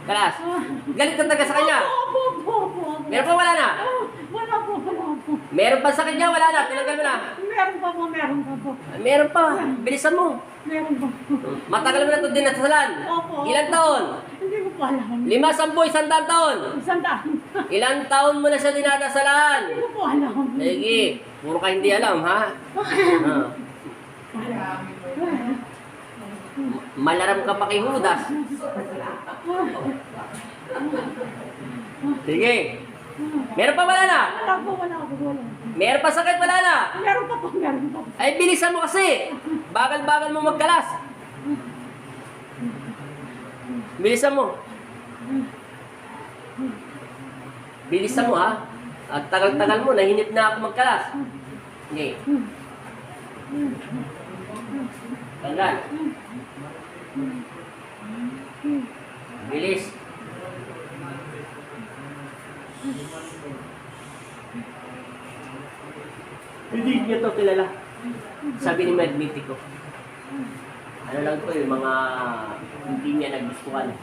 Kalas. Galit ka talaga sa kanya. Meron pa wala na? Wala po. Meron pa sa kanya, wala na. Tinanggal mo na. Meron pa po. Meron pa. Bilisan mo. Meron pa po. Matagal mo na ito dinasalan. Opo. Ilang taon? Hindi ko pa alam. 5, 10, 100 taon. Isang daan. Ilang taon mo na siya dinadasalan? Hindi ko po alam. Sige, puro ka hindi alam, ha? Ah. Malaram ka pa kay Judas. Sige. Meron pa wala na? Wala po. Meron pa sakit wala na? Meron pa po. Ay, bilisan mo kasi. Bagal-bagal mo magkalas. Bilisan mo. Bilisan mo, ha? At tagal-tagal mo, nahinip na ako magkalas. Okay. Tanggal. Bilis. Hindi niya to kilala. Sabi ni Magnifico. Ano lang to yung mga hindi niya nagustuhan.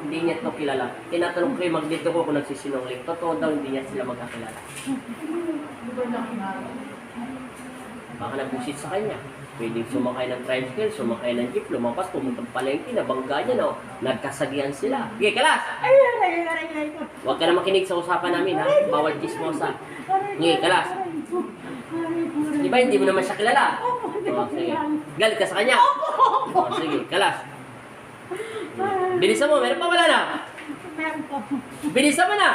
Hindi niya to kilala. Tinatanong ko yung Magnifico kung nagsisinungaling. Totoo daw hindi niya sila magkakilala. Baka nabusit sa kanya. Pwedeng sumakay ng tricycle, sumakay ng jeep, lumapas, pumunta ng palengke, nabangga niya, no? Nagkasagian sila. Okay, kalas! Ay. Huwag ka na makinig sa usapan namin, ha? Bawal chismosa. Okay, kalas. Di ba, hindi mo naman siya kilala? O, sige. Galit ka sa kanya? O, sige, kalas. Bilisan mo, meron pa wala na? Meron pa po. Bilisan mo na!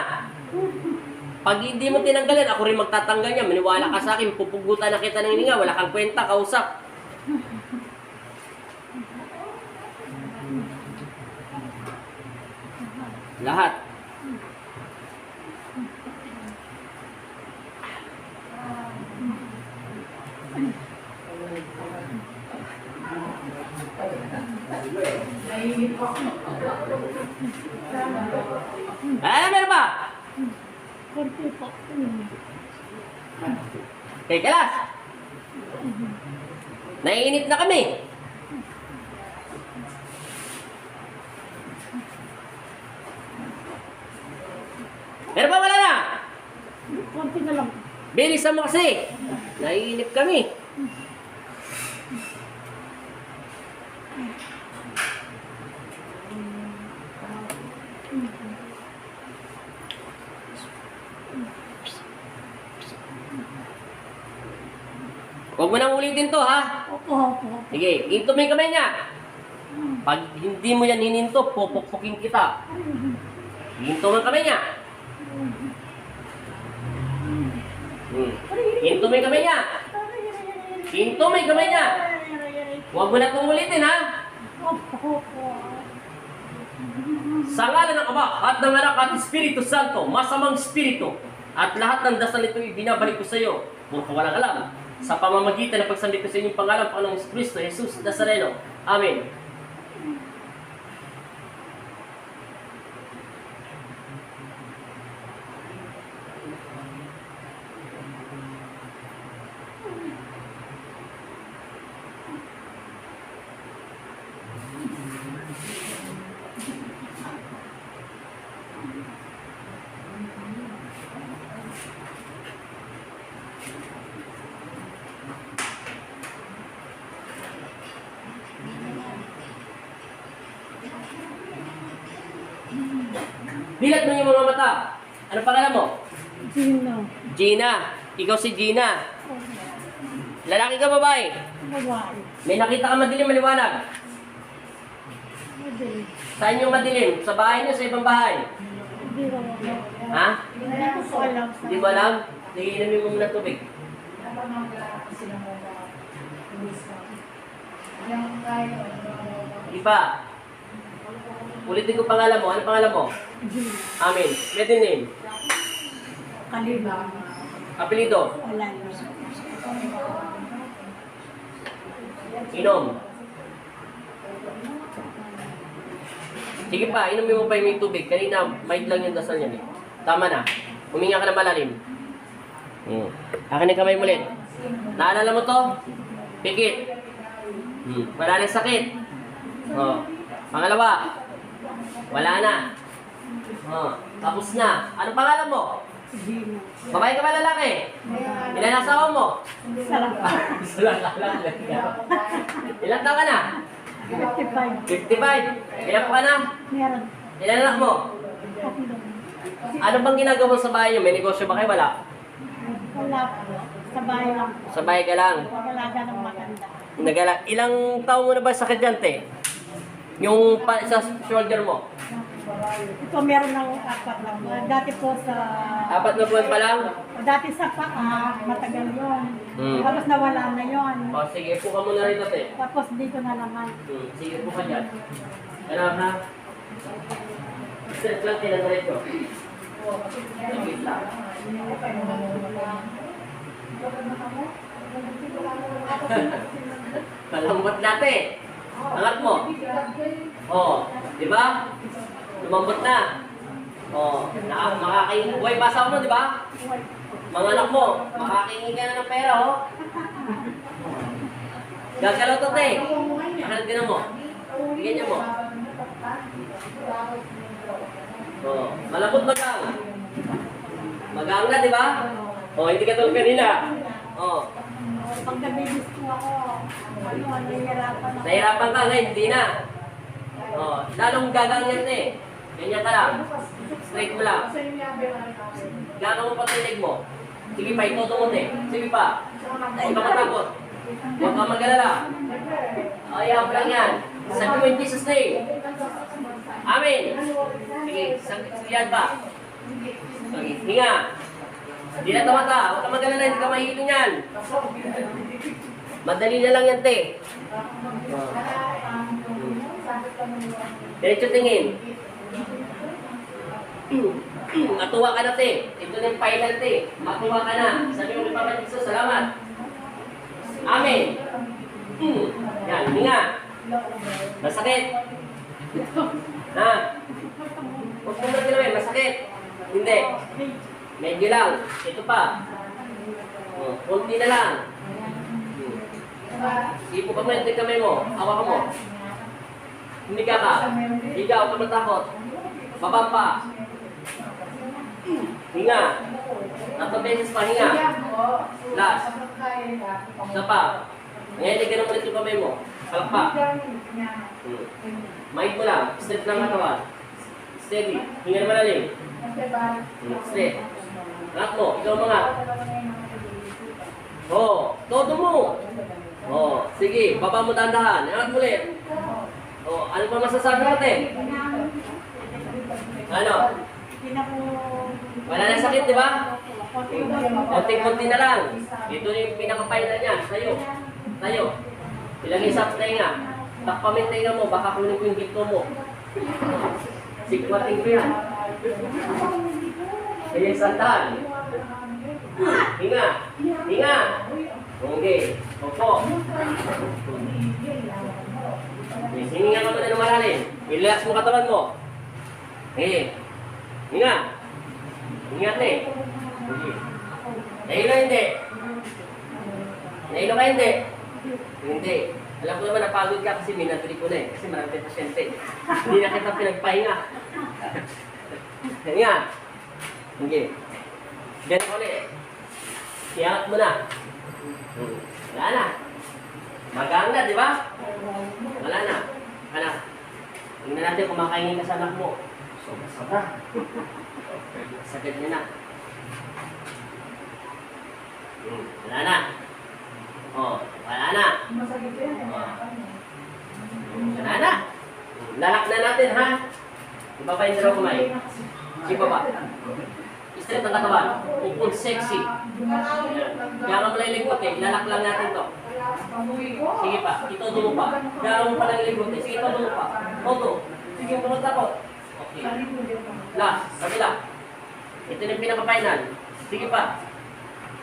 Pag hindi mo tinanggalin, ako rin magtatanggal niya. Maniwala ka sa akin, pupugutan na kita ng hininga. Wala kang kwenta, kausap. Lahat. Meron ba? Konti po. Okay, kalas. Naiinip na kami. Meron pa wala na? Konti na lang. Bilisan mo kasi. Naiinip kami. Huwag mo nang ulitin to, ha? Opo. Sige, hinto mo yung kamay niya. Pag hindi mo yan hininto, pupukpukin kita. Hinto mo yung kamay niya. Hinto mo yung kamay niya. Hinto mo yung kamay niya. Huwag mo na itong ulitin, ha? Opo. Sa ngalan ng Ama at ng Anak at Espiritu Santo, masamang espiritu, at lahat ng dasal ito ibinabalik ko sa iyo, puro ka walang alam, sa pamamagitan ng pagsambit ko sa inyong pangalan, Panginoong Kristo, Jesus Nazareno. Amen. Bilat mo yung mga mata. Ano pangalan mo? Gina. Gina. Ikaw si Gina. Lalaki ka babae? Babae. May nakita ka madilim, maliwanag. Madilim. Saan yung madilim? Sa bahay niyo, sa ibang bahay? Hindi ko alam. Ha? Hindi ko po alam. Hindi mo alam? Sige, inumin mo muna tubig. Iba. Ulitin ko pangalan mo. Ano pangalan mo? Gina. Amen. Middle name. Kalima. Apelido. Wala na. Inom. Sige pa, inumin mo pa yung tubig. Kanina, mild lang yung dasal niya. Tama na. Huminga ka na malalim. Akin ang kamay mo ulit. Naalala mo to? Pikit. Wala nang sakit. Oh. Pangalawa. Wala na. Oh. Tapos na. Anong pangalan mo? Gina. Babae ka ba lalaki? Ilan ang asawa mo? Sarap. Isa lang. Ilan taon ka na? 55. 55. Ilan ka na? Meron. Ilan anak mo? Tatlo. Ano bang ginagawa mo sa bahay niyo? May negosyo ba kayo? Wala? Wala po. Sa bahay lang po. Sa bahay ka lang. Pag-alaga ng maganda. Nagala. Ilang taon mo na ba sakit dyan, te? Yung sa shoulder mo? Ito meron ng 4 lang. Dati po sa... 4 na buwan pa lang? Dati sa paa, matagal yun. Hmm. Tapos nawala na yun. O, sige, po ka muna rito, te. Tapos dito na naman. Sige po ka dyan. Ano ha? Stress lang kailan na rito. Wait lang. Malambot natin. Angat mo. Oh, di ba? Lumambot na. Oh, makakain. Buhay pa asawa mo, di ba? Mga anak mo, makakain ka na ng pera, oh. Gagalaw to, te. Nakalat ka na mo. Bigyan niya mo. Oh, malambot magang. Magang na, di ba? Oh, hindi ka tulad kanina. Oh, Pag nabibis ko ako, nahihirapan ako. nahirapan ka ngayon, hindi na. Oh, lalong gagang yan, te. Ganyan ka lang. Straight mo lang. Gano'n mo pa tinig mo. Sige pa, itoto mo, te. Sige pa. Huwag ka matakot. Huwag ka mag-alala. Ayaw lang yan. Sabi mo in Jesus' name. Amen. Sige, sabihan pa. Sige, hinga. Hindi na tumata. Huwag ka mag-alala, hindi ka mahilo yan. Madali na lang yan, te. Diretso tingin. Matuwa ka na, te. Ito na yung pilot, te. Matuwa ka na. Sabi mo kay Papa Jesus, salamat. Amen. Yan, hinga. Masakit. Ha? Huwag mo na tinawin, masakit. Hindi. Medyo lang. Ito pa. Kunti na lang. Ipo ka mo yung kamay mo. Hawa ka mo. Hindi ka ka. Higa, huwag ka matakot. Baba pa. Hinga. 3 beses pa, hinga. Last. Isa pa. Ngayon, hindi ka na ulit yung kamay mo. Palakpa. Mind mo lang. Straight lang katawan. Steady. Hinga na malalim. Straight. Angat mo. Ikaw mga. Oh, todo mo. Oh, sige. Baba mo dahan-dahan. Angat mo ulit. Oh, ano pa masasabi mo, te? Ano? Wala na sakit, di ba? Konti-konti na lang. Ito yung pinaka-final niyan. Tayo. Tayo. Ilagay sa tenga. Takpamin tenga mo. Baka kunin ko yung gito mo. Sikwating ko yan. Kaya sandahan. Hinga. Hinga. Okay. Opo. Hininga ka muna ng malalim. I-relax mo katawan mo. Eh. Hinga. Hinga na eh. Nahilo hindi. Nahilo ka hindi. Hindi. Alam ko naman napagod ka kasi minatri ko na eh. Kasi marami tayong pasyente. Hindi na kita pinagpahinga. Hinga. Hindi. Ganun ulit. Iangat mo na. Wala na. Magang na, di ba? Wala na. Wala. Tingnan natin kung makaingin ka sa anak mo. Sobra. Sakit niya na. Wala na. Oh, wala na. Wala na. Lalak na natin, ha? Iba pa yung dalawa kumay. Sipa ba? Straight ang katawan. Upon sexy. Kaya ka pala yung lingkot eh. Lalak lang natin to. Sige pa. Itodo mo pa. Kaya mo pala yung lingkot eh. Sige, itodo mo pa. Toto. Sige, pumunta ko. Okay. Last. Kabila. Ito na yung pinaka-final. Sige pa.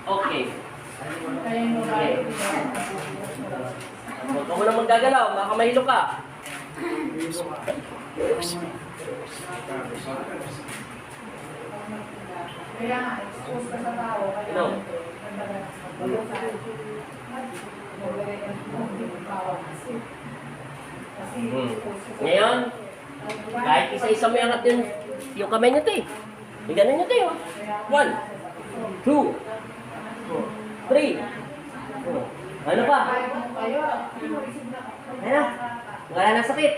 Okay. Okay. Huwag ka mo na magdagalaw. Baka mahilo ka. Kaya nga, expose ka sa tao. Ino. Ngayon, kahit isa-isa mo angat yung kamay nyo, te. Yung ganun nyo, te. 1, 2, 3. Ano pa? Ayun na. Wala na sakit.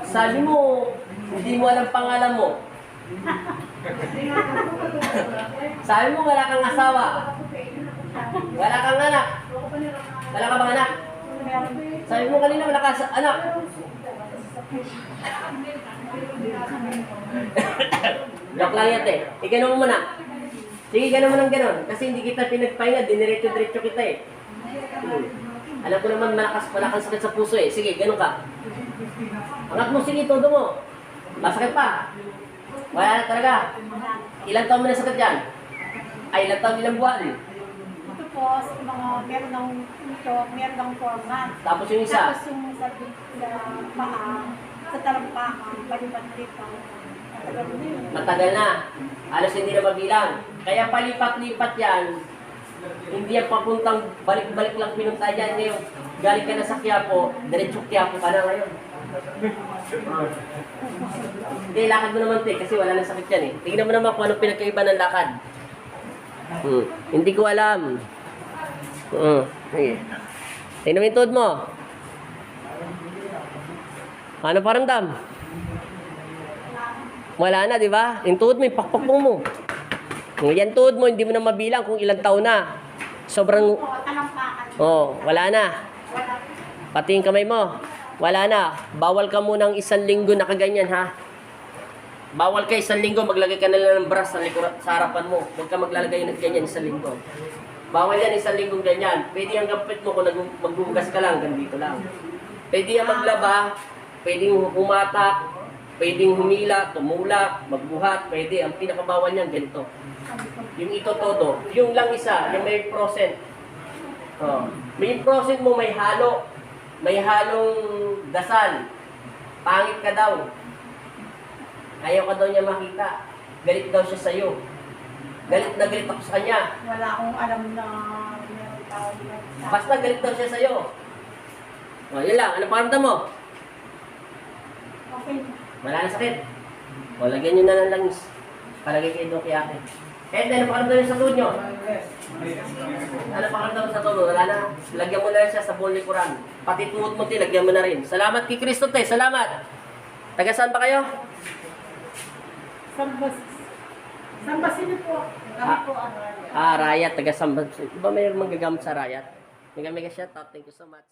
Sabi mo, hindi mo alam pangalan mo. Sabi mo, wala kang asawa. Wala kang anak. Wala ka bang anak? Sabi mo kanina, wala ka anak. Joke lang yan, te. Iganon mo muna. Sige, ganon mo ng ganon. Kasi hindi kita pinagpahinga, diniretso-diretso kita eh. Alam ko naman, wala kang sakit sa puso eh. Sige, ganon ka. Angat mo, sige, todo mo. Masakit pa. Wala na talaga. Ilang taon mo na sakit yan? Ay, ilang taon, ilang buwan? Ito po, mga meron ng ito, meron ng 4 months. Tapos yung isa? Tapos yung sa paa, sa talampakan, palipat-lipat. Matagal na. Halos hindi na mabilang. Kaya palipat-lipat yan. Hindi yan papuntang balik-balik lang pinunta dyan. Ngayon, galing ka na sa Quiapo, diretso Quiapo ka na ngayon. Hindi, lakad mo naman, te, kasi wala nang sakit yan eh. Tingnan mo naman kung anong pinagkaiba ng lakad. Hindi ko alam. Sige. Tingnan mo yung tuhod mo. Ano paramdam? Wala na, di ba? Yung tuhod mo, yung pakpakpong mo. Yan tuhod mo, hindi mo na mabilang kung ilang taon na. Sobrang... wala na. Pati yung kamay mo. Wala na. Bawal ka munang 1 linggo na kaganyan, ha? Bawal ka 1 linggo, maglagay ka na lang ng brush sa harapan mo. Huwag ka maglalagay ng ganyan 1 linggo. Bawal yan 1 linggo ganyan. Pwede yung gapit mo kung magbugas ka lang, ganito lang. Pwede yung maglaba, pwedeng humatak, pwedeng humila, tumula, magbuhat, pwede. Ang pinakabawal niyan, ganito. Yung ito todo. Yung lang isa, yung may %. May % mo, may halo. May halong dasal. Pangit ka daw. Ayaw ka daw niya makita. Galit daw siya sa'yo. Galit na galit ako sa kanya. Wala akong alam na meron tao. Basta galit daw siya sa'yo. Yun lang. Ano pakiramdam mo? Okay. Wala na sakit. Lagyan nyo na ng langis. Palagay kayo doon kay ate. Ano pakiramdam nyo sa tuhod nyo? Ano pakiramdam sa tuhod? Wala na. Lagyan mo na rin siya sa buong likuran. Pati tuhod mo, lagyan mo na rin. Salamat kay Kristo, te. Salamat. Taga saan pa kayo? Sambasin po. Kami po ang Rayat. Taga Sambas. Iba mayroon manggagamit sa Rayat. Mega shout out. Thank you so much.